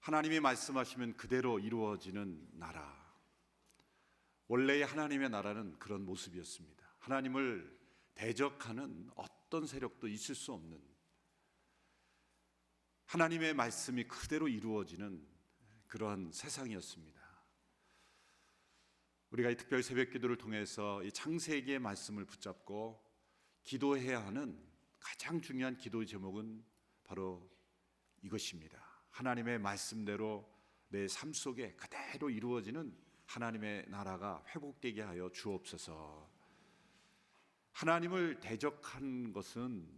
하나님이 말씀하시면 그대로 이루어지는 나라. 원래의 하나님의 나라는 그런 모습이었습니다. 하나님을 대적하는 어떤 세력도 있을 수 없는, 하나님의 말씀이 그대로 이루어지는 그런 세상이었습니다. 우리가 이 특별 새벽 기도를 통해서 이 창세기의 말씀을 붙잡고 기도해야 하는 가장 중요한 기도의 제목은 바로 이것입니다. 하나님의 말씀대로 내 삶 속에 그대로 이루어지는 하나님의 나라가 회복되게 하여 주옵소서. 하나님을 대적한 것은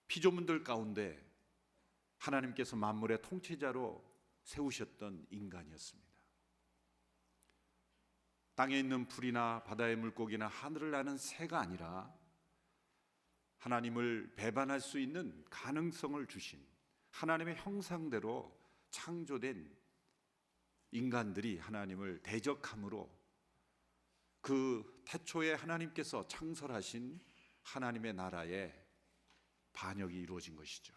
피조물들 가운데 하나님께서 만물의 통치자로 세우셨던 인간이었습니다. 땅에 있는 풀이나 바다의 물고기나 하늘을 나는 새가 아니라 하나님을 배반할 수 있는 가능성을 주신 하나님의 형상대로 창조된 인간들이 하나님을 대적함으로 그 태초에 하나님께서 창설하신 하나님의 나라의 반역이 이루어진 것이죠.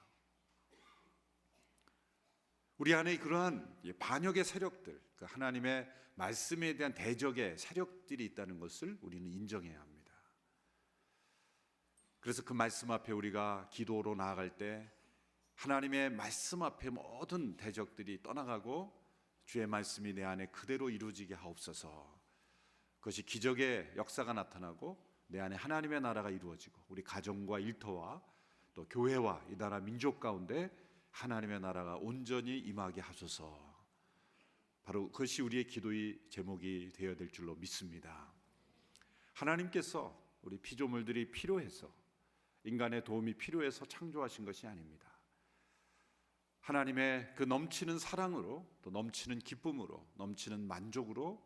우리 안에 그러한 반역의 세력들, 하나님의 말씀에 대한 대적의 세력들이 있다는 것을 우리는 인정해야 합니다. 그래서 그 말씀 앞에 우리가 기도로 나아갈 때 하나님의 말씀 앞에 모든 대적들이 떠나가고 주의 말씀이 내 안에 그대로 이루어지게 하옵소서. 그것이 기적의 역사가 나타나고 내 안에 하나님의 나라가 이루어지고 우리 가정과 일터와 또 교회와 이 나라 민족 가운데 하나님의 나라가 온전히 임하게 하소서. 바로 그것이 우리의 기도의 제목이 되어야 될 줄로 믿습니다. 하나님께서 우리 피조물들이 필요해서, 인간의 도움이 필요해서 창조하신 것이 아닙니다. 하나님의 그 넘치는 사랑으로, 또 넘치는 기쁨으로, 넘치는 만족으로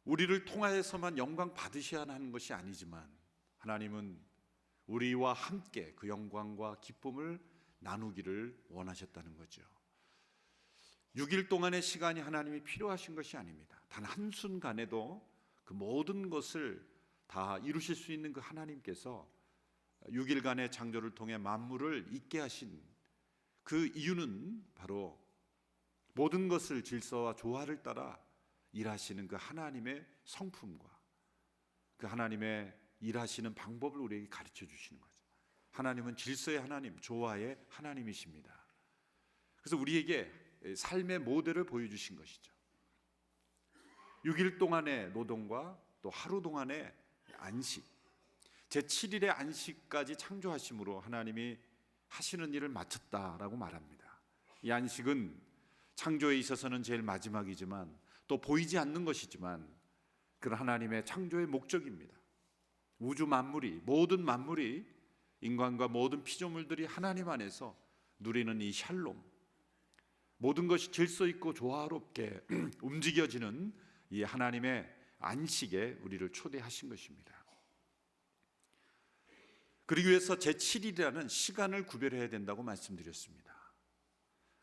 우리를 통하여서만 영광 받으셔야 하는 것이 아니지만 하나님은 우리와 함께 그 영광과 기쁨을 나누기를 원하셨다는 거죠. 6일 동안의 시간이 하나님이 필요하신 것이 아닙니다. 단 한순간에도 그 모든 것을 다 이루실 수 있는 그 하나님께서 6일간의 창조를 통해 만물을 있게 하신 그 이유는 바로 모든 것을 질서와 조화를 따라 일하시는 그 하나님의 성품과 그 하나님의 일하시는 방법을 우리에게 가르쳐 주시는 거죠. 하나님은 질서의 하나님, 조화의 하나님이십니다. 그래서 우리에게 삶의 모델을 보여주신 것이죠. 6일 동안의 노동과 또 하루 동안의 안식, 제7일의 안식까지 창조하심으로 하나님이 하시는 일을 마쳤다라고 말합니다. 이 안식은 창조에 있어서는 제일 마지막이지만 또 보이지 않는 것이지만 그런 하나님의 창조의 목적입니다. 우주 만물이, 모든 만물이, 인간과 모든 피조물들이 하나님 안에서 누리는 이 샬롬, 모든 것이 질서 있고 조화롭게 움직여지는 이 하나님의 안식에 우리를 초대하신 것입니다. 그러기 위해서 제7일이라는 시간을 구별해야 된다고 말씀드렸습니다.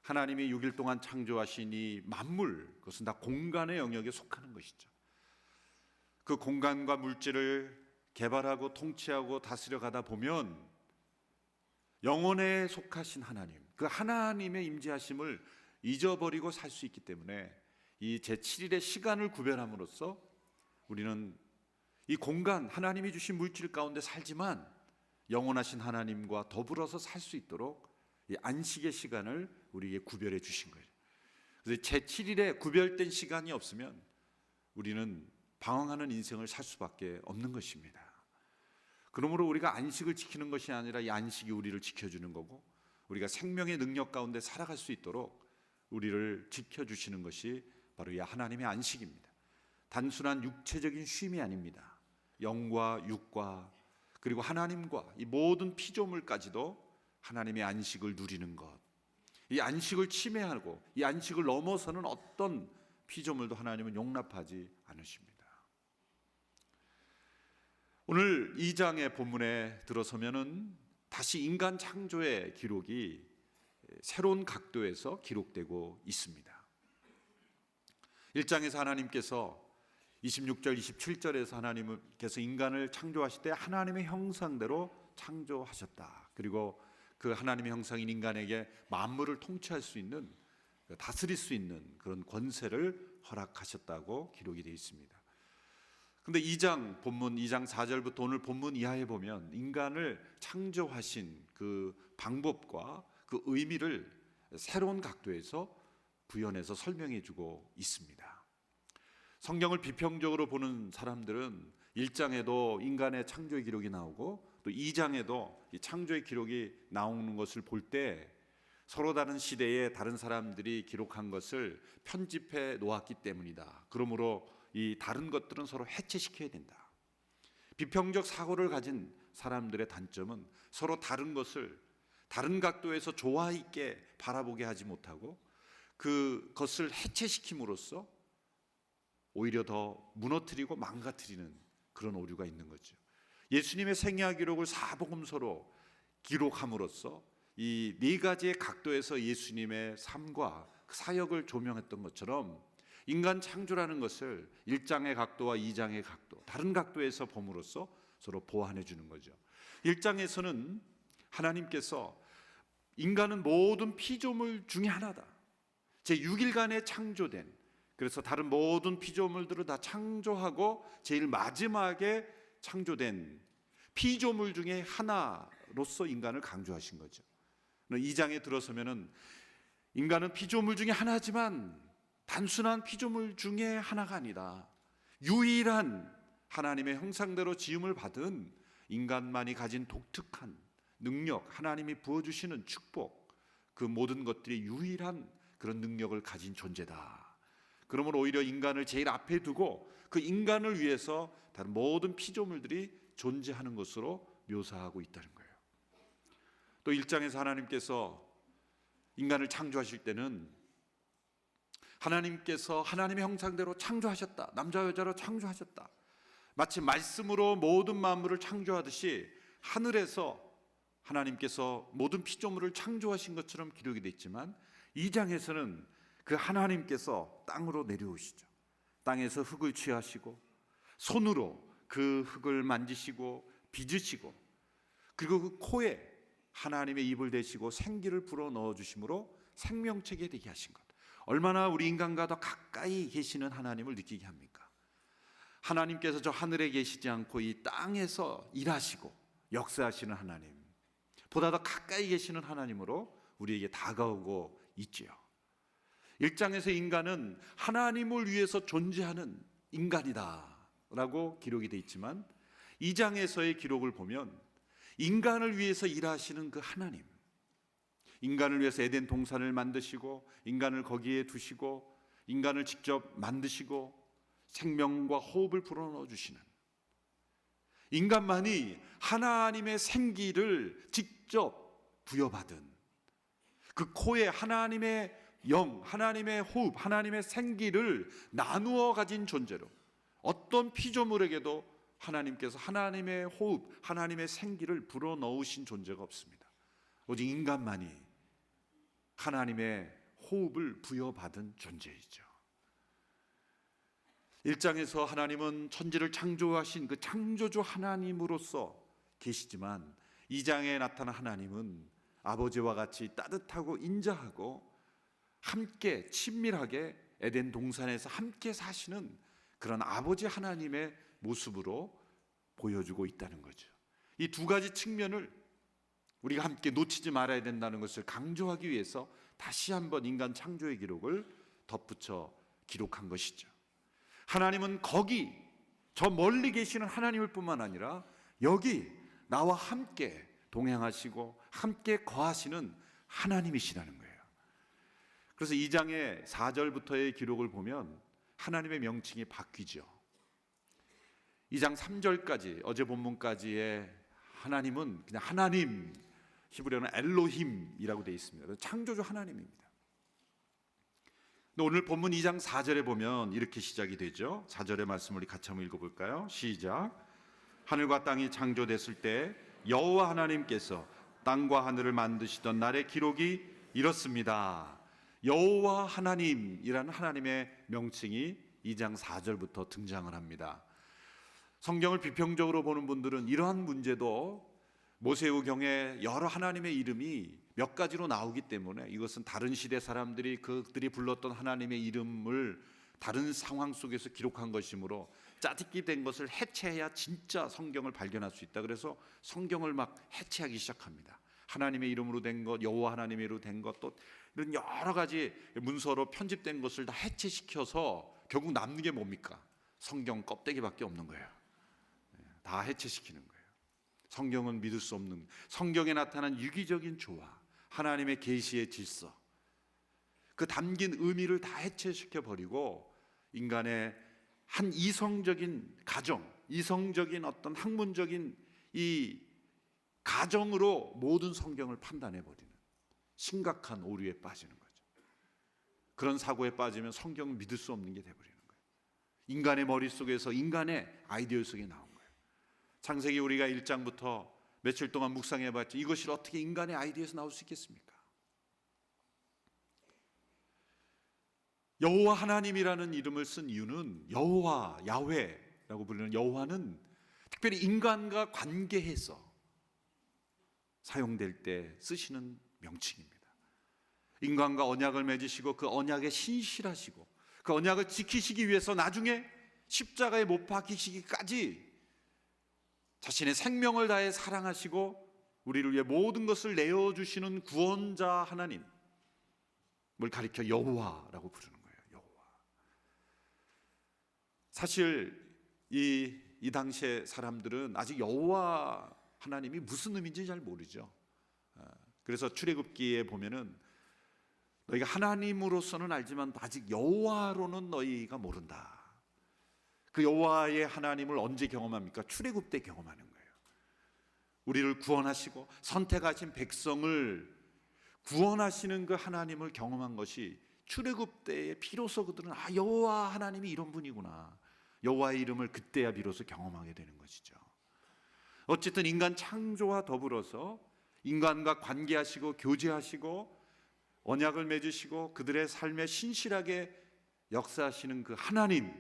하나님이 6일 동안 창조하신 이 만물, 그것은 다 공간의 영역에 속하는 것이죠. 그 공간과 물질을 개발하고 통치하고 다스려 가다 보면 영혼에 속하신 하나님, 그 하나님의 임재하심을 잊어버리고 살 수 있기 때문에 이 제7일의 시간을 구별함으로써 우리는 이 공간, 하나님이 주신 물질 가운데 살지만 영원하신 하나님과 더불어서 살 수 있도록 이 안식의 시간을 우리에게 구별해 주신 거예요. 그래서 제7일에 구별된 시간이 없으면 우리는 방황하는 인생을 살 수밖에 없는 것입니다. 그러므로 우리가 안식을 지키는 것이 아니라 이 안식이 우리를 지켜주는 거고 우리가 생명의 능력 가운데 살아갈 수 있도록 우리를 지켜주시는 것이 바로 이 하나님의 안식입니다. 단순한 육체적인 쉼이 아닙니다. 영과 육과 그리고 하나님과 이 모든 피조물까지도 하나님의 안식을 누리는 것, 이 안식을 침해하고 이 안식을 넘어서는 어떤 피조물도 하나님은 용납하지 않으십니다. 오늘 2장의 본문에 들어서면은 다시 인간 창조의 기록이 새로운 각도에서 기록되고 있습니다. 1장에서 하나님께서 26절, 27절에서 하나님께서 인간을 창조하실 때 하나님의 형상대로 창조하셨다. 그리고 그 하나님의 형상인 인간에게 만물을 통치할 수 있는, 다스릴 수 있는 그런 권세를 허락하셨다고 기록이 되어 있습니다. 근데 2장 본문 2장 4절부터 오늘 본문 이하에 보면 인간을 창조하신 그 방법과 그 의미를 새로운 각도에서 부연해서 설명해 주고 있습니다. 성경을 비평적으로 보는 사람들은 1장에도 인간의 창조의 기록이 나오고 또 2장에도 이 창조의 기록이 나오는 것을 볼 때 서로 다른 시대에 다른 사람들이 기록한 것을 편집해 놓았기 때문이다. 그러므로 이 다른 것들은 서로 해체시켜야 된다. 비평적 사고를 가진 사람들의 단점은 서로 다른 것을 다른 각도에서 조화 있게 바라보게 하지 못하고 그것을 해체시킴으로써 오히려 더 무너뜨리고 망가뜨리는 그런 오류가 있는 거죠. 예수님의 생애와 기록을 사복음서로 기록함으로써 이 네 가지의 각도에서 예수님의 삶과 사역을 조명했던 것처럼 인간 창조라는 것을 1장의 각도와 2장의 각도, 다른 각도에서 봄으로써 서로 보완해 주는 거죠. 1장에서는 하나님께서 인간은 모든 피조물 중에 하나다. 제6일간에 창조된, 그래서 다른 모든 피조물들을 다 창조하고 제일 마지막에 창조된 피조물 중에 하나로서 인간을 강조하신 거죠. 2장에 들어서면은 인간은 피조물 중에 하나지만 단순한 피조물 중에 하나가 아니다. 유일한 하나님의 형상대로 지음을 받은 인간만이 가진 독특한 능력, 하나님이 부어주시는 축복, 그 모든 것들이 유일한 그런 능력을 가진 존재다. 그러므로 오히려 인간을 제일 앞에 두고 그 인간을 위해서 다른 모든 피조물들이 존재하는 것으로 묘사하고 있다는 거예요. 또 1장에서 하나님께서 인간을 창조하실 때는 하나님께서 하나님의 형상대로 창조하셨다. 남자와 여자로 창조하셨다. 마치 말씀으로 모든 만물을 창조하듯이 하늘에서 하나님께서 모든 피조물을 창조하신 것처럼 기록이 되어 있지만 2장에서는 그 하나님께서 땅으로 내려오시죠. 땅에서 흙을 취하시고 손으로 그 흙을 만지시고 빚으시고 그리고 그 코에 하나님의 입을 대시고 생기를 불어 넣어 주심으로 생명체게 되게 하신 것. 얼마나 우리 인간과 더 가까이 계시는 하나님을 느끼게 합니까? 하나님께서 저 하늘에 계시지 않고 이 땅에서 일하시고 역사하시는 하나님, 보다 더 가까이 계시는 하나님으로 우리에게 다가오고 있지요. 1장에서 인간은 하나님을 위해서 존재하는 인간이다 라고 기록이 되어 있지만 2장에서의 기록을 보면 인간을 위해서 일하시는 그 하나님, 인간을 위해서 에덴 동산을 만드시고 인간을 거기에 두시고 인간을 직접 만드시고 생명과 호흡을 불어넣어 주시는, 인간만이 하나님의 생기를 직접 부여받은, 그 코에 하나님의 영, 하나님의 호흡, 하나님의 생기를 나누어 가진 존재로 어떤 피조물에게도 하나님께서 하나님의 호흡, 하나님의 생기를 불어넣으신 존재가 없습니다. 오직 인간만이 하나님의 호흡을 부여받은 존재이죠. 1장에서 하나님은 천지를 창조하신 그 창조주 하나님으로서 계시지만 2장에 나타난 하나님은 아버지와 같이 따뜻하고 인자하고 함께 친밀하게 에덴 동산에서 함께 사시는 그런 아버지 하나님의 모습으로 보여주고 있다는 거죠. 이 두 가지 측면을 우리가 함께 놓치지 말아야 된다는 것을 강조하기 위해서 다시 한번 인간 창조의 기록을 덧붙여 기록한 것이죠. 하나님은 거기 저 멀리 계시는 하나님일 뿐만 아니라 여기 나와 함께 동행하시고 함께 거하시는 하나님이시라는 거예요. 그래서 2장의 4절부터의 기록을 보면 하나님의 명칭이 바뀌죠. 2장 3절까지 어제 본문까지의 하나님은 그냥 하나님, 히브리어는 엘로힘이라고 되어 있습니다. 창조주 하나님입니다. 근데 오늘 본문 2장 4절에 보면 이렇게 시작이 되죠. 4절의 말씀을 우리 같이 한번 읽어볼까요? 시작. 하늘과 땅이 창조됐을 때 여호와 하나님께서 땅과 하늘을 만드시던 날의 기록이 이렇습니다. 여호와 하나님이라는 하나님의 명칭이 2장 4절부터 등장을 합니다. 성경을 비평적으로 보는 분들은 이러한 문제도 모세오경에 여러 하나님의 이름이 몇 가지로 나오기 때문에 이것은 다른 시대 사람들이 그들이 불렀던 하나님의 이름을 다른 상황 속에서 기록한 것이므로 짜깁기 된 것을 해체해야 진짜 성경을 발견할 수 있다. 그래서 성경을 막 해체하기 시작합니다. 하나님의 이름으로 된 것, 여호와 하나님의 이름으로 된 것, 또 이런 여러 가지 문서로 편집된 것을 다 해체시켜서 결국 남는 게 뭡니까? 성경 껍데기밖에 없는 거예요. 다 해체시키는 거예요. 성경은 믿을 수 없는, 성경에 나타난 유기적인 조화, 하나님의 계시의 질서, 그 담긴 의미를 다 해체시켜 버리고 인간의 한 이성적인 가정, 이성적인 어떤 학문적인 이 가정으로 모든 성경을 판단해 버리는 심각한 오류에 빠지는 거죠. 그런 사고에 빠지면 성경을 믿을 수 없는 게 돼버리는 거예요. 인간의 머릿속에서 인간의 아이디어 속에 나온 거예요. 창세기 우리가 1장부터 며칠 동안 묵상해 봤죠. 이것이 어떻게 인간의 아이디어에서 나올 수 있겠습니까? 여호와 하나님이라는 이름을 쓴 이유는 여호와, 야훼라고 부르는 여호와는 특별히 인간과 관계해서 사용될 때 쓰시는 명칭입니다. 인간과 언약을 맺으시고 그 언약에 신실하시고 그 언약을 지키시기 위해서 나중에 십자가에 못 박히시기까지 자신의 생명을 다해 사랑하시고 우리를 위해 모든 것을 내어주시는 구원자 하나님을 가리켜 여호와라고 부르는 거예요. 여호와. 사실 이 당시의 사람들은 아직 여호와 하나님이 무슨 의미인지 잘 모르죠. 그래서 출애굽기에 보면은 너희가 하나님으로서는 알지만 아직 여호와로는 너희가 모른다. 그 여호와의 하나님을 언제 경험합니까? 출애굽 때 경험하는 거예요. 우리를 구원하시고 선택하신 백성을 구원하시는 그 하나님을 경험한 것이 출애굽 때에 비로소 그들은 여호와 하나님이 이런 분이구나. 여호와의 이름을 그때야 비로소 경험하게 되는 것이죠. 어쨌든 인간 창조와 더불어서 인간과 관계하시고 교제하시고 언약을 맺으시고 그들의 삶에 신실하게 역사하시는 그 하나님을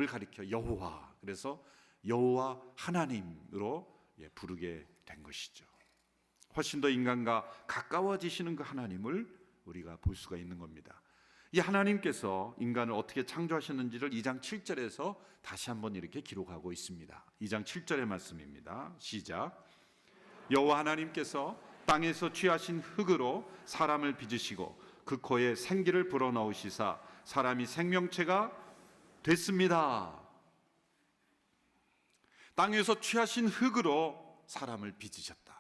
가리켜 여호와, 그래서 여호와 하나님으로 부르게 된 것이죠. 훨씬 더 인간과 가까워지시는 그 하나님을 우리가 볼 수가 있는 겁니다. 이 하나님께서 인간을 어떻게 창조하셨는지를 2장 7절에서 다시 한번 이렇게 기록하고 있습니다. 2장 7절의 말씀입니다. 시작. 여호와 하나님께서 땅에서 취하신 흙으로 사람을 빚으시고 그 코에 생기를 불어넣으시사 사람이 생명체가 됐습니다. 땅에서 취하신 흙으로 사람을 빚으셨다.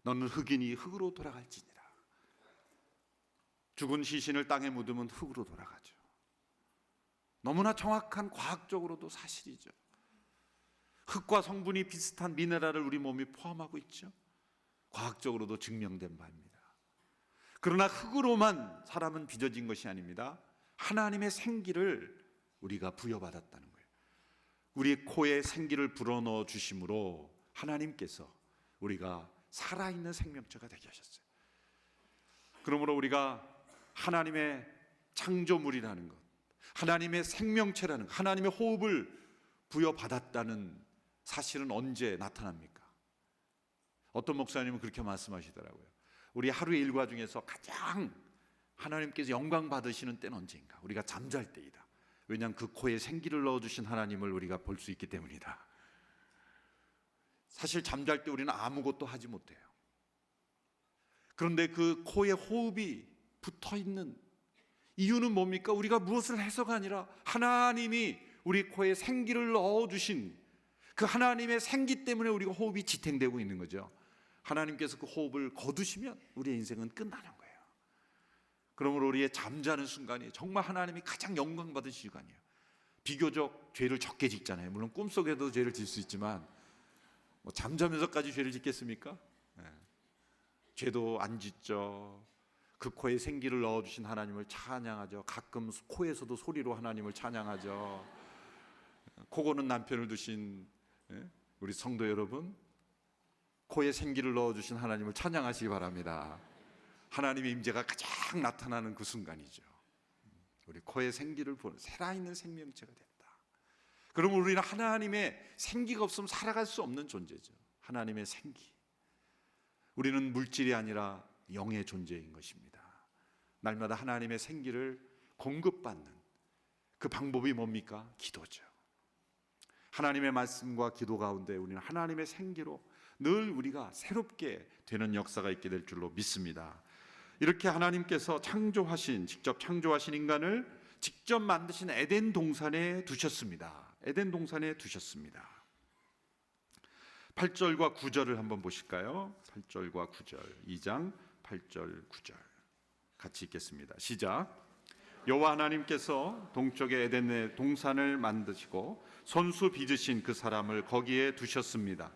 너는 흙이니 흙으로 돌아갈지니라. 죽은 시신을 땅에 묻으면 흙으로 돌아가죠. 너무나 정확한 과학적으로도 사실이죠. 흙과 성분이 비슷한 미네랄을 우리 몸이 포함하고 있죠. 과학적으로도 증명된 바입니다. 그러나 흙으로만 사람은 빚어진 것이 아닙니다. 하나님의 생기를 우리가 부여받았다는 거예요. 우리 코에 생기를 불어넣어 주심으로 하나님께서 우리가 살아있는 생명체가 되게 하셨어요. 그러므로 우리가 하나님의 창조물이라는 것, 하나님의 생명체라는 것, 하나님의 호흡을 부여받았다는 사실은 언제 나타납니까? 어떤 목사님은 그렇게 말씀하시더라고요. 우리 하루의 일과 중에서 가장 하나님께서 영광 받으시는 때는 언제인가? 우리가 잠잘 때이다. 왜냐하면 그 코에 생기를 넣어주신 하나님을 우리가 볼 수 있기 때문이다. 사실 잠잘 때 우리는 아무것도 하지 못해요. 그런데 그 코에 호흡이 붙어있는 이유는 뭡니까? 우리가 무엇을 해서가 아니라 하나님이 우리 코에 생기를 넣어주신 그 하나님의 생기 때문에 우리가 호흡이 지탱되고 있는 거죠. 하나님께서 그 호흡을 거두시면 우리의 인생은 끝나는 거예요. 그러므로 우리의 잠자는 순간이 정말 하나님이 가장 영광 받은 시간이에요. 비교적 죄를 적게 짓잖아요. 물론 꿈속에도 죄를 질 수 있지만 잠자면서까지 죄를 짓겠습니까? 네. 죄도 안 짓죠. 그 코에 생기를 넣어주신 하나님을 찬양하죠. 가끔 코에서도 소리로 하나님을 찬양하죠. 코 고는 남편을 두신 우리 성도 여러분, 코에 생기를 넣어주신 하나님을 찬양하시기 바랍니다. 하나님의 임재가 가장 나타나는 그 순간이죠. 우리 코에 생기를 보는 살아있는 생명체가 됐다. 그러면 우리는 하나님의 생기가 없으면 살아갈 수 없는 존재죠. 하나님의 생기, 우리는 물질이 아니라 영의 존재인 것입니다. 날마다 하나님의 생기를 공급받는 그 방법이 뭡니까? 기도죠. 하나님의 말씀과 기도 가운데 우리는 하나님의 생기로 늘 우리가 새롭게 되는 역사가 있게 될 줄로 믿습니다. 이렇게 하나님께서 직접 창조하신 인간을 직접 만드신 에덴 동산에 두셨습니다. 에덴 동산에 두셨습니다. 8절과 9절을 한번 보실까요? 8절과 9절, 2장 8절 9절 같이 읽겠습니다. 시작. 여호와 하나님께서 동쪽에 에덴의 동산을 만드시고 손수 빚으신 그 사람을 거기에 두셨습니다.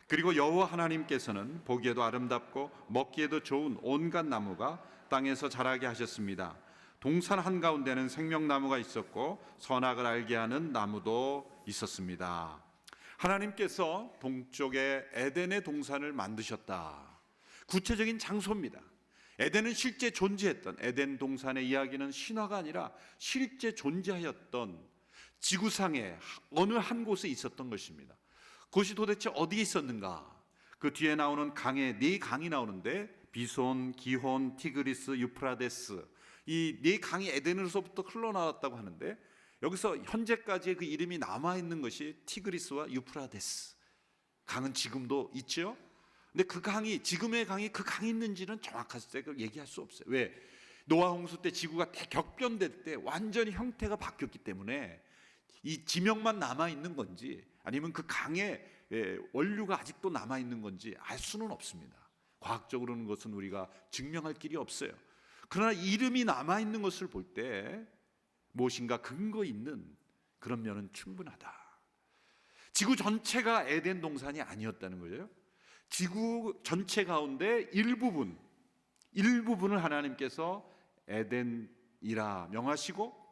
그리고 여호와 하나님께서는 보기에도 아름답고 먹기에도 좋은 온갖 나무가 땅에서 자라게 하셨습니다. 동산 한가운데는 생명나무가 있었고 선악을 알게 하는 나무도 있었습니다. 하나님께서 동쪽에 에덴의 동산을 만드셨다. 구체적인 장소입니다. 에덴은 실제 존재했던, 에덴 동산의 이야기는 신화가 아니라 실제 존재하였던 지구상의 어느 한 곳에 있었던 것입니다. 그것이 도대체 어디에 있었는가? 그 뒤에 나오는 강에 네 강이 나오는데 비손, 기혼, 티그리스, 유프라데스, 이 네 강이 에덴으로부터 흘러나왔다고 하는데 여기서 현재까지의 그 이름이 남아있는 것이 티그리스와 유프라데스. 강은 지금도 있죠. 근데 그 강이, 지금의 강이 그 강이 있는지는 정확하게 얘기할 수 없어요. 왜? 노아 홍수 때 지구가 대격변될 때 완전히 형태가 바뀌었기 때문에 이 지명만 남아있는 건지 아니면 그 강의 원료가 아직도 남아있는 건지 알 수는 없습니다. 과학적으로는 그것은 우리가 증명할 길이 없어요. 그러나 이름이 남아있는 것을 볼 때 무엇인가 근거 있는 그런 면은 충분하다. 지구 전체가 에덴 동산이 아니었다는 거예요. 지구 전체 가운데 일부분을 하나님께서 에덴이라 명하시고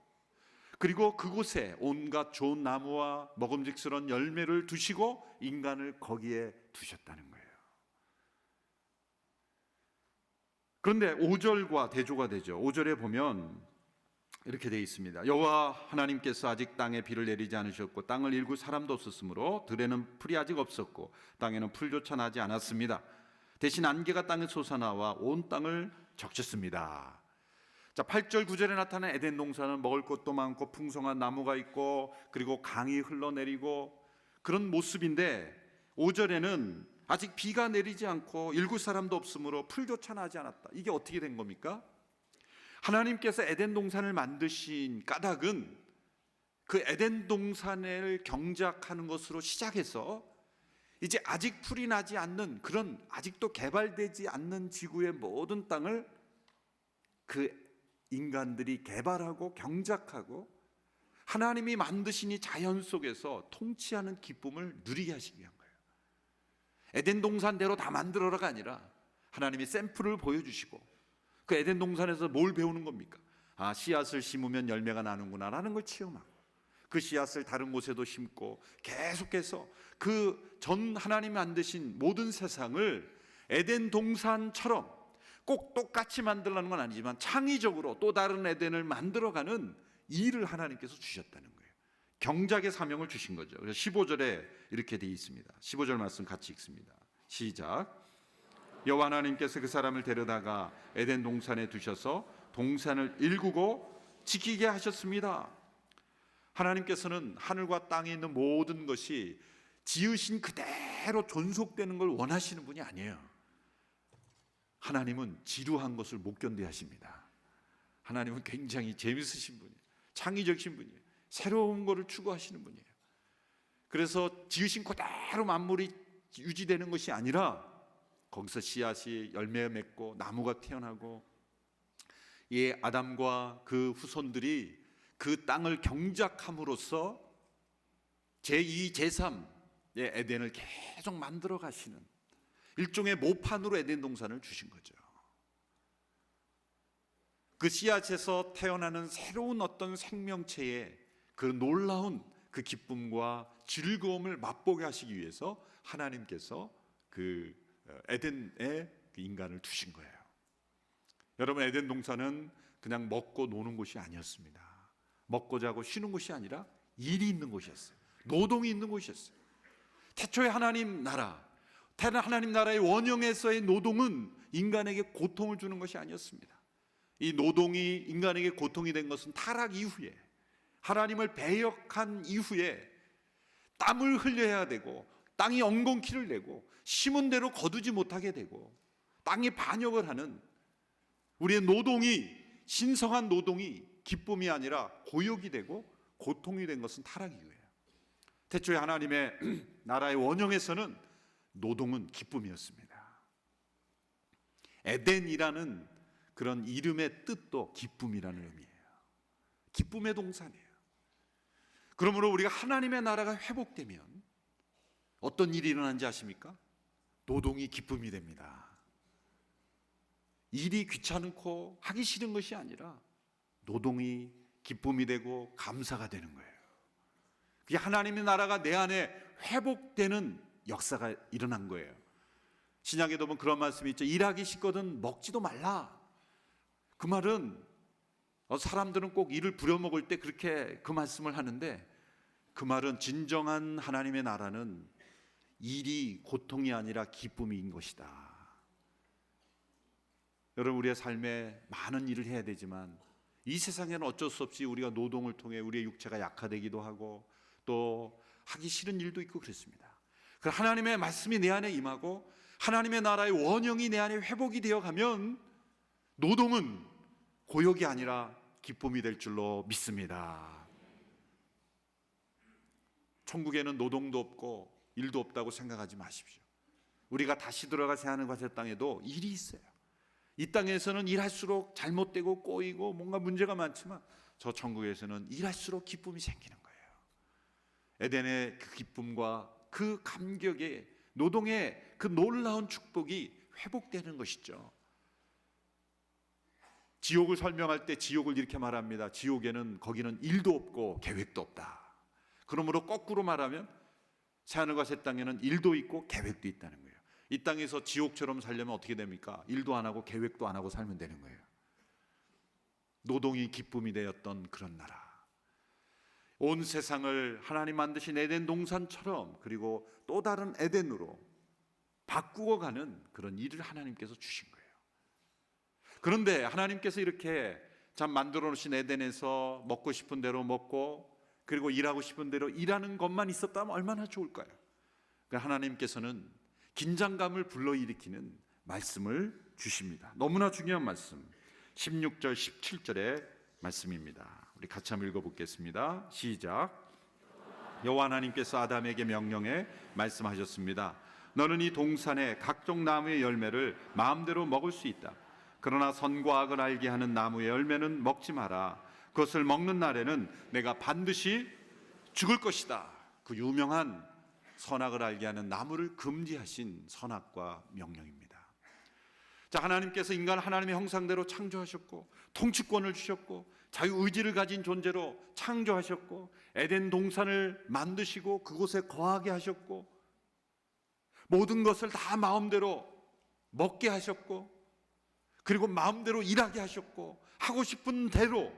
그리고 그곳에 온갖 좋은 나무와 먹음직스러운 열매를 두시고 인간을 거기에 두셨다는 거예요. 그런데 5절과 대조가 되죠. 5절에 보면 이렇게 되어 있습니다. 여호와 하나님께서 아직 땅에 비를 내리지 않으셨고 땅을 일굴 사람도 없었으므로 들에는 풀이 아직 없었고 땅에는 풀조차 나지 않았습니다. 대신 안개가 땅에 솟아나와 온 땅을 적셨습니다. 자, 8절 9절에 나타난 에덴 동산은 먹을 것도 많고 풍성한 나무가 있고 그리고 강이 흘러내리고 그런 모습인데 5절에는 아직 비가 내리지 않고 일굴 사람도 없으므로 풀조차 나지 않았다. 이게 어떻게 된 겁니까? 하나님께서 에덴 동산을 만드신 까닭은 그 에덴 동산을 경작하는 것으로 시작해서 이제 아직 풀이 나지 않는 그런 아직도 개발되지 않는 지구의 모든 땅을 그 인간들이 개발하고 경작하고 하나님이 만드신 이 자연 속에서 통치하는 기쁨을 누리게 하시기 위한 거예요. 에덴 동산대로 다 만들어라가 아니라 하나님이 샘플을 보여주시고 그 에덴 동산에서 뭘 배우는 겁니까? 아, 씨앗을 심으면 열매가 나는구나 라는 걸 체험하고 그 씨앗을 다른 곳에도 심고 계속해서 그 전 하나님이 만드신 모든 세상을 에덴 동산처럼 꼭 똑같이 만들라는 건 아니지만 창의적으로 또 다른 에덴을 만들어가는 일을 하나님께서 주셨다는 거예요. 경작의 사명을 주신 거죠. 그래서 15절에 이렇게 되어 있습니다. 15절 말씀 같이 읽습니다. 시작. 여호와 하나님께서 그 사람을 데려다가 에덴 동산에 두셔서 동산을 일구고 지키게 하셨습니다. 하나님께서는 하늘과 땅에 있는 모든 것이 지으신 그대로 존속되는 걸 원하시는 분이 아니에요. 하나님은 지루한 것을 못 견디하십니다. 하나님은 굉장히 재밌으신 분이에요. 창의적이신 분이에요. 새로운 것을 추구하시는 분이에요. 그래서 지으신 그대로 만물이 유지되는 것이 아니라 거기서 씨앗이 열매 맺고 나무가 태어나고 이 아담과 그 후손들이 그 땅을 경작함으로써 제2, 제3의 에덴을 계속 만들어 가시는 일종의 모판으로 에덴 동산을 주신 거죠. 그 씨앗에서 태어나는 새로운 어떤 생명체의 그 놀라운 그 기쁨과 즐거움을 맛보게 하시기 위해서 하나님께서 그 에덴에 그 인간을 두신 거예요. 여러분, 에덴 동산은 그냥 먹고 노는 곳이 아니었습니다. 먹고 자고 쉬는 곳이 아니라 일이 있는 곳이었어요. 노동이 있는 곳이었어요. 태초에 하나님 나라, 하나님 나라의 원형에서의 노동은 인간에게 고통을 주는 것이 아니었습니다. 이 노동이 인간에게 고통이 된 것은 타락 이후에, 하나님을 배역한 이후에 땀을 흘려야 되고, 땅이 엉겅퀴를 내고 심은 대로 거두지 못하게 되고, 땅이 반역을 하는 우리의 노동이, 신성한 노동이 기쁨이 아니라 고역이 되고 고통이 된 것은 타락 이후예요. 태초에 하나님의 나라의 원형에서는 노동은 기쁨이었습니다. 에덴이라는 그런 이름의 뜻도 기쁨이라는 의미예요. 기쁨의 동산이에요. 그러므로 우리가 하나님의 나라가 회복되면 어떤 일이 일어나는지 아십니까? 노동이 기쁨이 됩니다. 일이 귀찮고 하기 싫은 것이 아니라 노동이 기쁨이 되고 감사가 되는 거예요. 그게 하나님의 나라가 내 안에 회복되는 역사가 일어난 거예요. 신약에도 보면 그런 말씀이 있죠. 일하기 싫거든 먹지도 말라. 그 말은 사람들은 꼭 일을 부려먹을 때 그렇게 그 말씀을 하는데, 그 말은 진정한 하나님의 나라는 일이 고통이 아니라 기쁨인 것이다. 여러분, 우리의 삶에 많은 일을 해야 되지만 이 세상에는 어쩔 수 없이 우리가 노동을 통해 우리의 육체가 약화되기도 하고 또 하기 싫은 일도 있고 그렇습니다. 그 하나님의 말씀이 내 안에 임하고 하나님의 나라의 원형이 내 안에 회복이 되어 가면 노동은 고역이 아니라 기쁨이 될 줄로 믿습니다. 천국에는 노동도 없고 일도 없다고 생각하지 마십시오. 우리가 다시 들어가서 하는 것의 땅에도 일이 있어요. 이 땅에서는 일할수록 잘못되고 꼬이고 뭔가 문제가 많지만 저 천국에서는 일할수록 기쁨이 생기는 거예요. 에덴의 그 기쁨과 그 감격의 노동의 그 놀라운 축복이 회복되는 것이죠. 지옥을 설명할 때 지옥을 이렇게 말합니다. 지옥에는 거기는 일도 없고 계획도 없다. 그러므로 거꾸로 말하면 새하늘과 새 땅에는 일도 있고 계획도 있다는 거예요. 이 땅에서 지옥처럼 살려면 어떻게 됩니까? 일도 안 하고 계획도 안 하고 살면 되는 거예요. 노동이 기쁨이 되었던 그런 나라, 온 세상을 하나님 만드신 에덴 동산처럼 그리고 또 다른 에덴으로 바꾸어 가는 그런 일을 하나님께서 주신 거예요. 그런데 하나님께서 이렇게 참 만들어 놓으신 에덴에서 먹고 싶은 대로 먹고 그리고 일하고 싶은 대로 일하는 것만 있었다면 얼마나 좋을까요? 그러니까 하나님께서는 긴장감을 불러일으키는 말씀을 주십니다. 너무나 중요한 말씀, 16절 17절의 말씀입니다. 우리 같이 한번 읽어보겠습니다. 시작. 여호와 하나님께서 아담에게 명령해 말씀하셨습니다. 너는 이 동산의 각종 나무의 열매를 마음대로 먹을 수 있다. 그러나 선과 악을 알게 하는 나무의 열매는 먹지 마라. 그것을 먹는 날에는 내가 반드시 죽을 것이다. 그 유명한 선악을 알게 하는 나무를 금지하신 선악과 명령입니다. 자, 하나님께서 인간을 하나님의 형상대로 창조하셨고 통치권을 주셨고 자유의지를 가진 존재로 창조하셨고 에덴 동산을 만드시고 그곳에 거하게 하셨고 모든 것을 다 마음대로 먹게 하셨고 그리고 마음대로 일하게 하셨고 하고 싶은 대로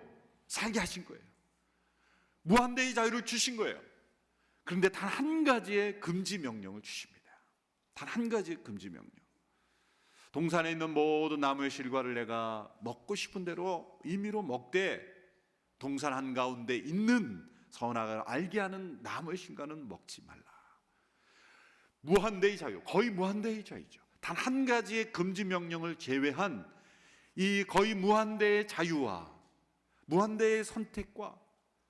살게 하신 거예요. 무한대의 자유를 주신 거예요. 그런데 단 한 가지의 금지 명령을 주십니다. 단 한 가지의 금지 명령. 동산에 있는 모든 나무의 실과를 내가 먹고 싶은 대로 임의로 먹되 동산 한가운데 있는 선악을 알게 하는 나무의 실과는 먹지 말라. 무한대의 자유, 거의 무한대의 자유죠. 단 한 가지의 금지 명령을 제외한 이 거의 무한대의 자유와 무한대의 선택과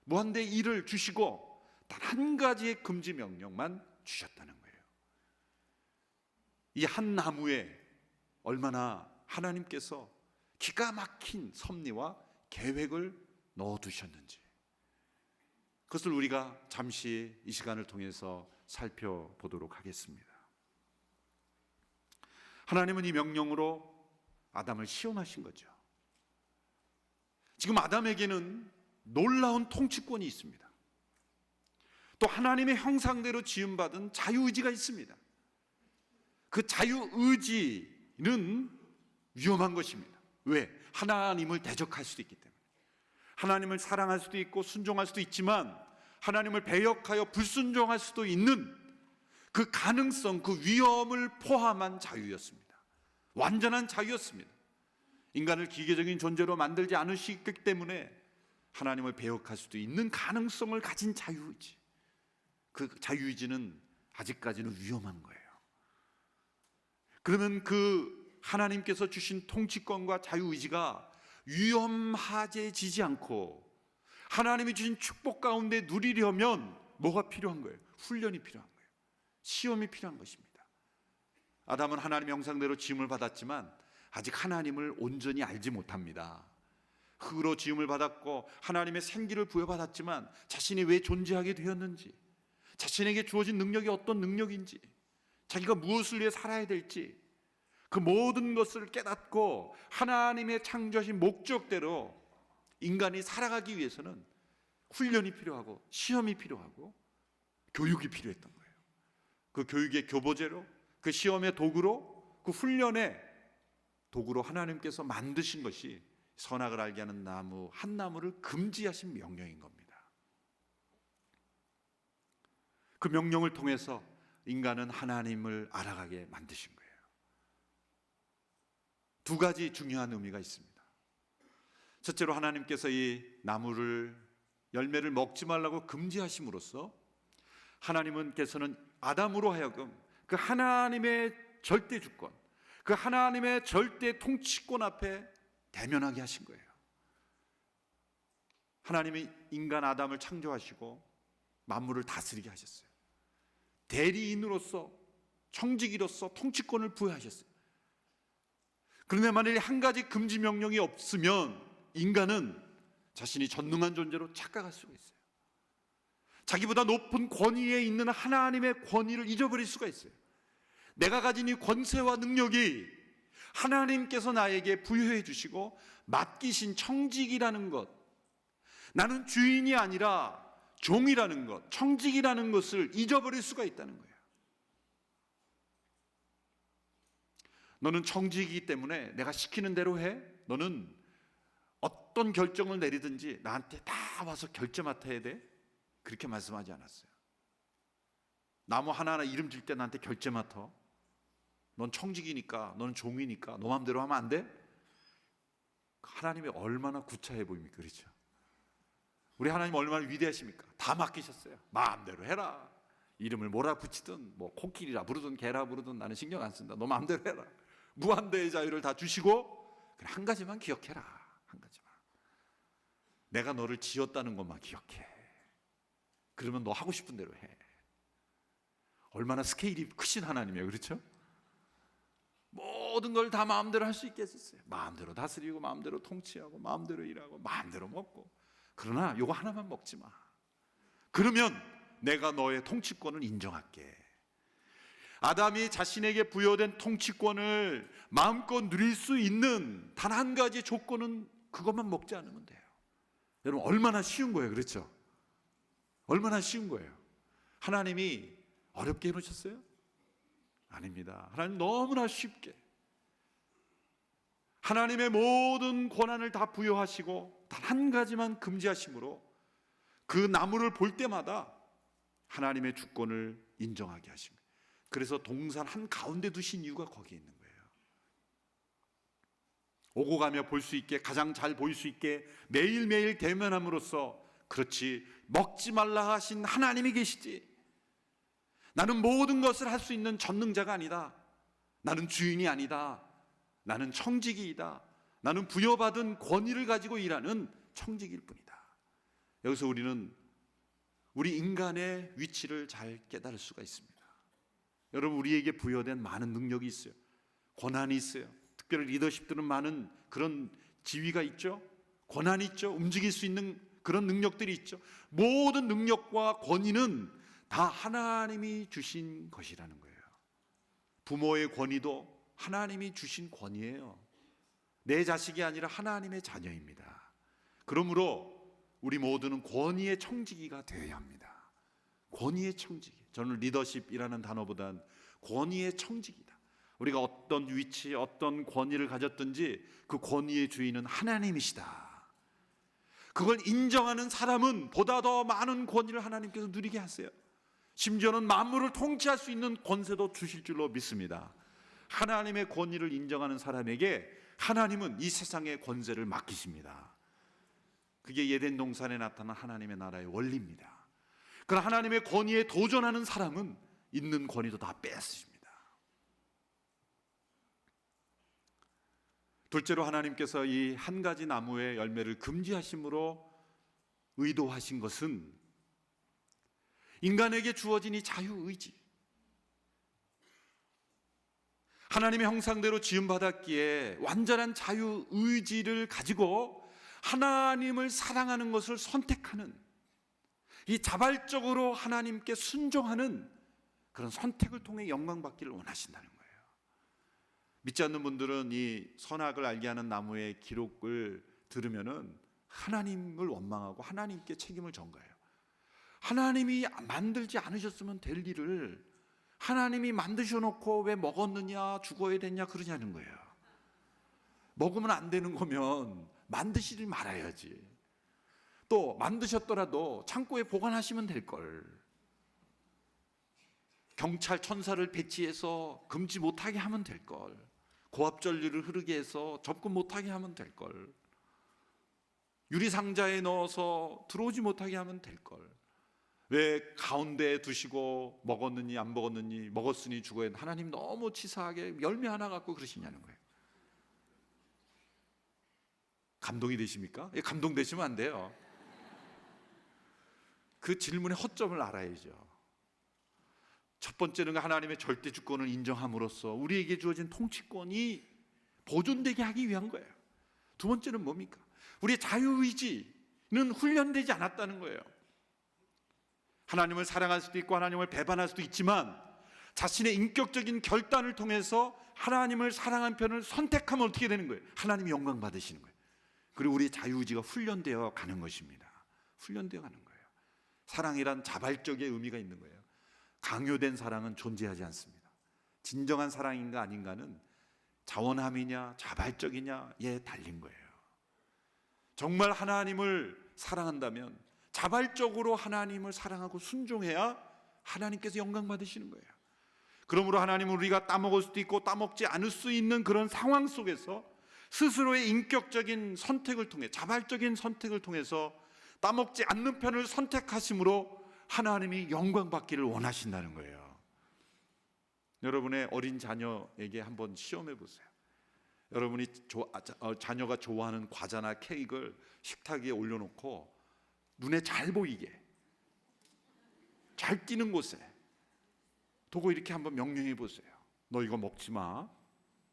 무한대의 일을 주시고 단 한 가지의 금지 명령만 주셨다는 거예요. 이 한 나무에 얼마나 하나님께서 기가 막힌 섭리와 계획을 넣어두셨는지, 그것을 우리가 잠시 이 시간을 통해서 살펴보도록 하겠습니다. 하나님은 이 명령으로 아담을 시험하신 거죠. 지금 아담에게는 놀라운 통치권이 있습니다. 또 하나님의 형상대로 지음받은 자유의지가 있습니다. 그 자유의지는 위험한 것입니다. 왜? 하나님을 대적할 수도 있기 때문에. 하나님을 사랑할 수도 있고 순종할 수도 있지만 하나님을 배역하여 불순종할 수도 있는 그 가능성, 그 위험을 포함한 자유였습니다. 완전한 자유였습니다. 인간을 기계적인 존재로 만들지 않으시기 때문에 하나님을 배역할 수도 있는 가능성을 가진 자유의지, 그 자유의지는 아직까지는 위험한 거예요. 그러면 그 하나님께서 주신 통치권과 자유의지가 위험하지지 않고 하나님이 주신 축복 가운데 누리려면 뭐가 필요한 거예요? 훈련이 필요한 거예요. 시험이 필요한 것입니다. 아담은 하나님의 형상대로 지음을 받았지만 아직 하나님을 온전히 알지 못합니다. 흙으로 지음을 받았고 하나님의 생기를 부여받았지만 자신이 왜 존재하게 되었는지, 자신에게 주어진 능력이 어떤 능력인지, 자기가 무엇을 위해 살아야 될지, 그 모든 것을 깨닫고 하나님의 창조하신 목적대로 인간이 살아가기 위해서는 훈련이 필요하고 시험이 필요하고 교육이 필요했던 거예요. 그 교육의 교보제로, 그 시험의 도구로, 그 훈련의 도구로 하나님께서 만드신 것이 선악을 알게 하는 나무 한 나무를 금지하신 명령인 겁니다. 그 명령을 통해서 인간은 하나님을 알아가게 만드신 거예요. 두 가지 중요한 의미가 있습니다. 첫째로 하나님께서 이 나무를, 열매를 먹지 말라고 금지하심으로써 하나님께서는 아담으로 하여금 그 하나님의 절대 주권, 그 하나님의 절대 통치권 앞에 대면하게 하신 거예요. 하나님이 인간 아담을 창조하시고 만물을 다스리게 하셨어요. 대리인으로서, 청지기로서 통치권을 부여하셨어요. 그런데 만일 한 가지 금지 명령이 없으면 인간은 자신이 전능한 존재로 착각할 수가 있어요. 자기보다 높은 권위에 있는 하나님의 권위를 잊어버릴 수가 있어요. 내가 가진 이 권세와 능력이 하나님께서 나에게 부여해 주시고 맡기신 청직이라는 것, 나는 주인이 아니라 종이라는 것, 청직이라는 것을 잊어버릴 수가 있다는 거예요. 너는 청직이기 때문에 내가 시키는 대로 해. 너는 어떤 결정을 내리든지 나한테 다 와서 결제 맡아야 돼. 그렇게 말씀하지 않았어요. 나무 하나하나 이름 질 때 나한테 결제 맡아. 넌 청직이니까, 너는 종이니까 너 마음대로 하면 안 돼? 하나님이 얼마나 구차해 보입니까? 그렇죠? 우리 하나님 얼마나 위대하십니까? 다 맡기셨어요. 마음대로 해라. 이름을 뭐라 붙이든 뭐 코끼리라 부르든 개라 부르든 나는 신경 안 쓴다. 너 마음대로 해라. 무한대의 자유를 다 주시고 그래, 한 가지만 기억해라. 한 가지만. 내가 너를 지었다는 것만 기억해. 그러면 너 하고 싶은 대로 해. 얼마나 스케일이 크신 하나님이에요. 그렇죠? 모든 걸 다 마음대로 할 수 있게 했었어요. 마음대로 다스리고 마음대로 통치하고 마음대로 일하고 마음대로 먹고. 그러나 이거 하나만 먹지 마. 그러면 내가 너의 통치권을 인정할게. 아담이 자신에게 부여된 통치권을 마음껏 누릴 수 있는 단 한 가지 조건은 그것만 먹지 않으면 돼요. 여러분 얼마나 쉬운 거예요. 그렇죠? 얼마나 쉬운 거예요. 하나님이 어렵게 해놓으셨어요? 아닙니다. 하나님 너무나 쉽게 하나님의 모든 권한을 다 부여하시고 단 한 가지만 금지하심으로 그 나무를 볼 때마다 하나님의 주권을 인정하게 하신 거예요. 그래서 동산 한가운데 두신 이유가 거기에 있는 거예요. 오고 가며 볼 수 있게, 가장 잘 보일 수 있게 매일매일 대면함으로써, 그렇지, 먹지 말라 하신 하나님이 계시지, 나는 모든 것을 할 수 있는 전능자가 아니다, 나는 주인이 아니다, 나는 청지기이다, 나는 부여받은 권위를 가지고 일하는 청지기일 뿐이다. 여기서 우리는 우리 인간의 위치를 잘 깨달을 수가 있습니다. 여러분 우리에게 부여된 많은 능력이 있어요. 권한이 있어요. 특별히 리더십들은 많은 그런 지위가 있죠. 권한이 있죠. 움직일 수 있는 그런 능력들이 있죠. 모든 능력과 권위는 다 하나님이 주신 것이라는 거예요. 부모의 권위도 하나님이 주신 권위예요. 내 자식이 아니라 하나님의 자녀입니다. 그러므로 우리 모두는 권위의 청지기가 되어야 합니다. 권위의 청지기. 저는 리더십이라는 단어보단 권위의 청지기다. 우리가 어떤 위치, 어떤 권위를 가졌든지 그 권위의 주인은 하나님이시다. 그걸 인정하는 사람은 보다 더 많은 권위를 하나님께서 누리게 하세요. 심지어는 만물을 통치할 수 있는 권세도 주실 줄로 믿습니다. 하나님의 권위를 인정하는 사람에게 하나님은 이 세상의 권세를 맡기십니다. 그게 예덴 동산에 나타난 하나님의 나라의 원리입니다. 그러나 하나님의 권위에 도전하는 사람은 있는 권위도 다 뺏으십니다. 둘째로 하나님께서 이 한 가지 나무의 열매를 금지하심으로 의도하신 것은 인간에게 주어진 이 자유의지, 하나님의 형상대로 지음받았기에 완전한 자유의지를 가지고 하나님을 사랑하는 것을 선택하는, 이 자발적으로 하나님께 순종하는 그런 선택을 통해 영광받기를 원하신다는 거예요. 믿지 않는 분들은 이 선악을 알게 하는 나무의 기록을 들으면은 하나님을 원망하고 하나님께 책임을 전가해요. 하나님이 만들지 않으셨으면 될 일을 하나님이 만드셔놓고 왜 먹었느냐, 죽어야 되냐 그러냐는 거예요. 먹으면 안 되는 거면 만드시지 말아야지. 또 만드셨더라도 창고에 보관하시면 될걸. 경찰 천사를 배치해서 금지 못하게 하면 될걸. 고압전류를 흐르게 해서 접근 못하게 하면 될걸. 유리상자에 넣어서 들어오지 못하게 하면 될걸. 왜 가운데에 두시고 먹었느니 안 먹었느니, 먹었으니 죽어야 하나님 너무 치사하게 열매 하나 갖고 그러시냐는 거예요. 감동이 되십니까? 감동되시면 안 돼요. 그 질문의 허점을 알아야죠. 첫 번째는 하나님의 절대 주권을 인정함으로써 우리에게 주어진 통치권이 보존되게 하기 위한 거예요. 두 번째는 뭡니까? 우리의 자유의지는 훈련되지 않았다는 거예요. 하나님을 사랑할 수도 있고 하나님을 배반할 수도 있지만 자신의 인격적인 결단을 통해서 하나님을 사랑한 편을 선택하면 어떻게 되는 거예요? 하나님이 영광 받으시는 거예요. 그리고 우리의 자유의지가 훈련되어 가는 것입니다. 훈련되어 가는 거예요. 사랑이란 자발적인 의미가 있는 거예요. 강요된 사랑은 존재하지 않습니다. 진정한 사랑인가 아닌가는 자원함이냐 자발적이냐에 달린 거예요. 정말 하나님을 사랑한다면 자발적으로 하나님을 사랑하고 순종해야 하나님께서 영광 받으시는 거예요. 그러므로 하나님은 우리가 따먹을 수도 있고 따먹지 않을 수 있는 그런 상황 속에서 스스로의 인격적인 선택을 통해, 자발적인 선택을 통해서 따먹지 않는 편을 선택하심으로 하나님이 영광 받기를 원하신다는 거예요. 여러분의 어린 자녀에게 한번 시험해 보세요. 여러분이 자녀가 좋아하는 과자나 케이크를 식탁 위에 올려놓고 눈에 잘 보이게, 잘 띄는 곳에 두고 이렇게 한번 명령해 보세요. 너 이거 먹지 마.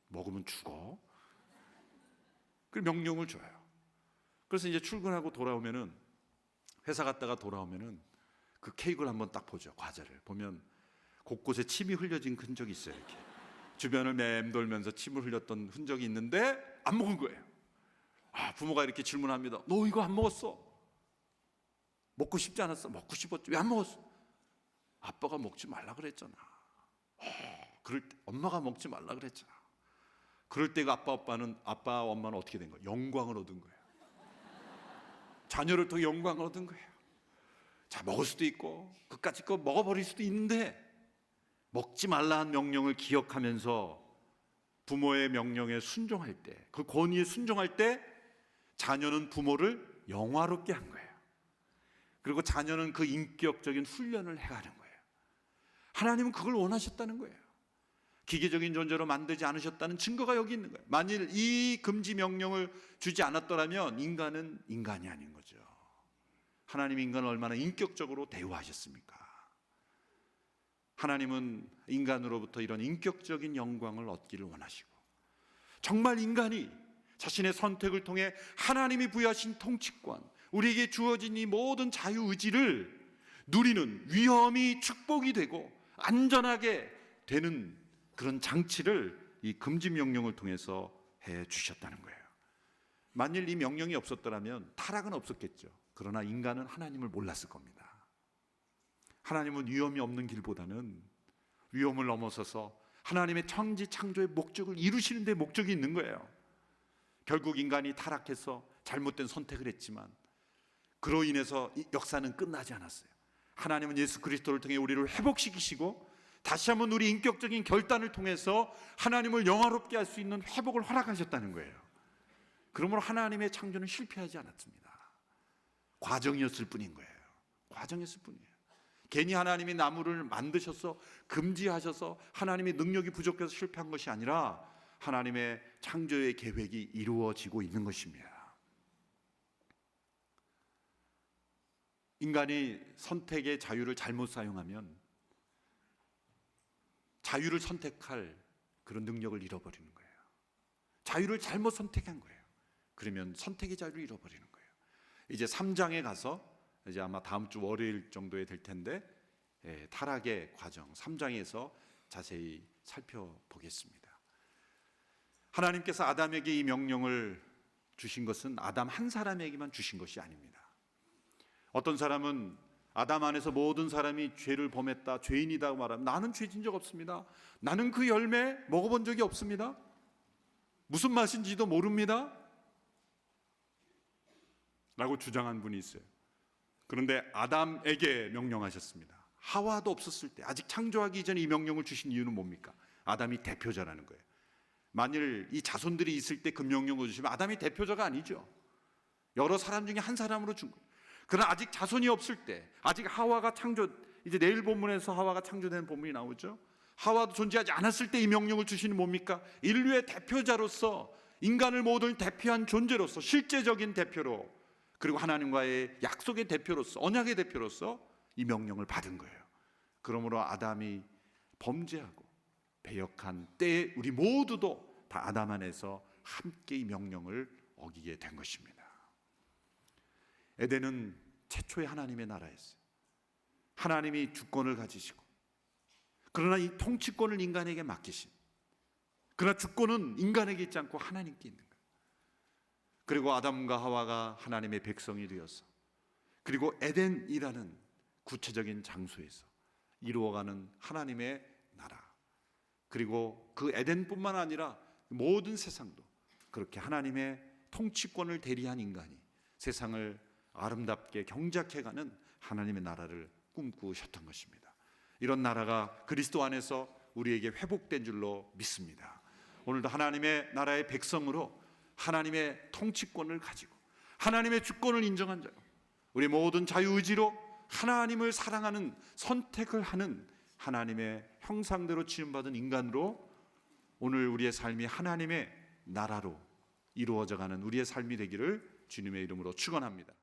먹으면 죽어. 그 명령을 줘요. 그래서 이제 출근하고 돌아오면은, 회사 갔다가 돌아오면은 그 케이크를 한번 딱 보죠. 과자를 보면 곳곳에 침이 흘려진 흔적이 있어요. 이렇게 주변을 맴돌면서 침을 흘렸던 흔적이 있는데 안 먹은 거예요. 부모가 이렇게 질문합니다. 너 이거 안 먹었어? 먹고 싶지 않았어? 먹고 싶었지. 왜 안 먹었어? 아빠가 먹지 말라 그랬잖아. 그럴 때 엄마가 먹지 말라 그랬잖아. 그럴 때 그 아빠 엄마는 어떻게 된 거예요? 영광을 얻은 거예요. 자녀를 통해 영광을 얻은 거예요. 자, 먹을 수도 있고 그까짓 거 먹어버릴 수도 있는데 먹지 말라는 명령을 기억하면서 부모의 명령에 순종할 때, 그 권위에 순종할 때 자녀는 부모를 영화롭게 한 거예요. 그리고 자녀는 그 인격적인 훈련을 해가는 거예요. 하나님은 그걸 원하셨다는 거예요. 기계적인 존재로 만들지 않으셨다는 증거가 여기 있는 거예요. 만일 이 금지 명령을 주지 않았더라면 인간은 인간이 아닌 거죠. 하나님이 인간을 얼마나 인격적으로 대우하셨습니까? 하나님은 인간으로부터 이런 인격적인 영광을 얻기를 원하시고, 정말 인간이 자신의 선택을 통해 하나님이 부여하신 통치권, 우리에게 주어진 이 모든 자유의지를 누리는 위험이 축복이 되고 안전하게 되는 그런 장치를 이 금지 명령을 통해서 해 주셨다는 거예요. 만일 이 명령이 없었더라면 타락은 없었겠죠. 그러나 인간은 하나님을 몰랐을 겁니다. 하나님은 위험이 없는 길보다는 위험을 넘어서서 하나님의 천지 창조의 목적을 이루시는 데 목적이 있는 거예요. 결국 인간이 타락해서 잘못된 선택을 했지만 그로 인해서 이 역사는 끝나지 않았어요. 하나님은 예수 그리스도를 통해 우리를 회복시키시고 다시 한번 우리 인격적인 결단을 통해서 하나님을 영화롭게 할 수 있는 회복을 허락하셨다는 거예요. 그러므로 하나님의 창조는 실패하지 않았습니다. 과정이었을 뿐인 거예요. 과정이었을 뿐이에요. 괜히 하나님이 나무를 만드셔서 금지하셔서 하나님의 능력이 부족해서 실패한 것이 아니라 하나님의 창조의 계획이 이루어지고 있는 것입니다. 인간이 선택의 자유를 잘못 사용하면 자유를 선택할 그런 능력을 잃어버리는 거예요. 자유를 잘못 선택한 거예요. 그러면 선택의 자유를 잃어버리는 거예요. 이제 3장에 가서 이제 아마 다음 주 월요일 정도에 될 텐데 타락의 과정 3장에서 자세히 살펴보겠습니다. 하나님께서 아담에게 이 명령을 주신 것은 아담 한 사람에게만 주신 것이 아닙니다. 어떤 사람은 아담 안에서 모든 사람이 죄를 범했다, 죄인이다 말하면 나는 죄 진 적 없습니다. 나는 그 열매 먹어본 적이 없습니다. 무슨 맛인지도 모릅니다. 라고 주장한 분이 있어요. 그런데 아담에게 명령하셨습니다. 하와도 없었을 때, 아직 창조하기 이전에 이 명령을 주신 이유는 뭡니까? 아담이 대표자라는 거예요. 만일 이 자손들이 있을 때 그 명령을 주시면 아담이 대표자가 아니죠. 여러 사람 중에 한 사람으로 준 거예요. 그러나 아직 자손이 없을 때, 아직 하와가 창조, 이제 내일 본문에서 하와가 창조되는 본문이 나오죠. 하와도 존재하지 않았을 때 이 명령을 주시는 뭡니까? 인류의 대표자로서, 인간을 모든 대표한 존재로서, 실제적인 대표로, 그리고 하나님과의 약속의 대표로서, 언약의 대표로서 이 명령을 받은 거예요. 그러므로 아담이 범죄하고 배역한 때에 우리 모두도 다 아담 안에서 함께 이 명령을 어기게 된 것입니다. 에덴은 최초의 하나님의 나라였어요. 하나님이 주권을 가지시고, 그러나 이 통치권을 인간에게 맡기신, 그러나 주권은 인간에게 있지 않고 하나님께 있는 거예요. 그리고 아담과 하와가 하나님의 백성이 되어서, 그리고 에덴이라는 구체적인 장소에서 이루어가는 하나님의 나라, 그리고 그 에덴뿐만 아니라 모든 세상도 그렇게 하나님의 통치권을 대리한 인간이 세상을 아름답게 경작해가는 하나님의 나라를 꿈꾸셨던 것입니다. 이런 나라가 그리스도 안에서 우리에게 회복된 줄로 믿습니다. 오늘도 하나님의 나라의 백성으로 하나님의 통치권을 가지고 하나님의 주권을 인정한 자로 우리 모든 자유의지로 하나님을 사랑하는 선택을 하는 하나님의 형상대로 지음받은 인간으로 오늘 우리의 삶이 하나님의 나라로 이루어져가는 우리의 삶이 되기를 주님의 이름으로 축원합니다.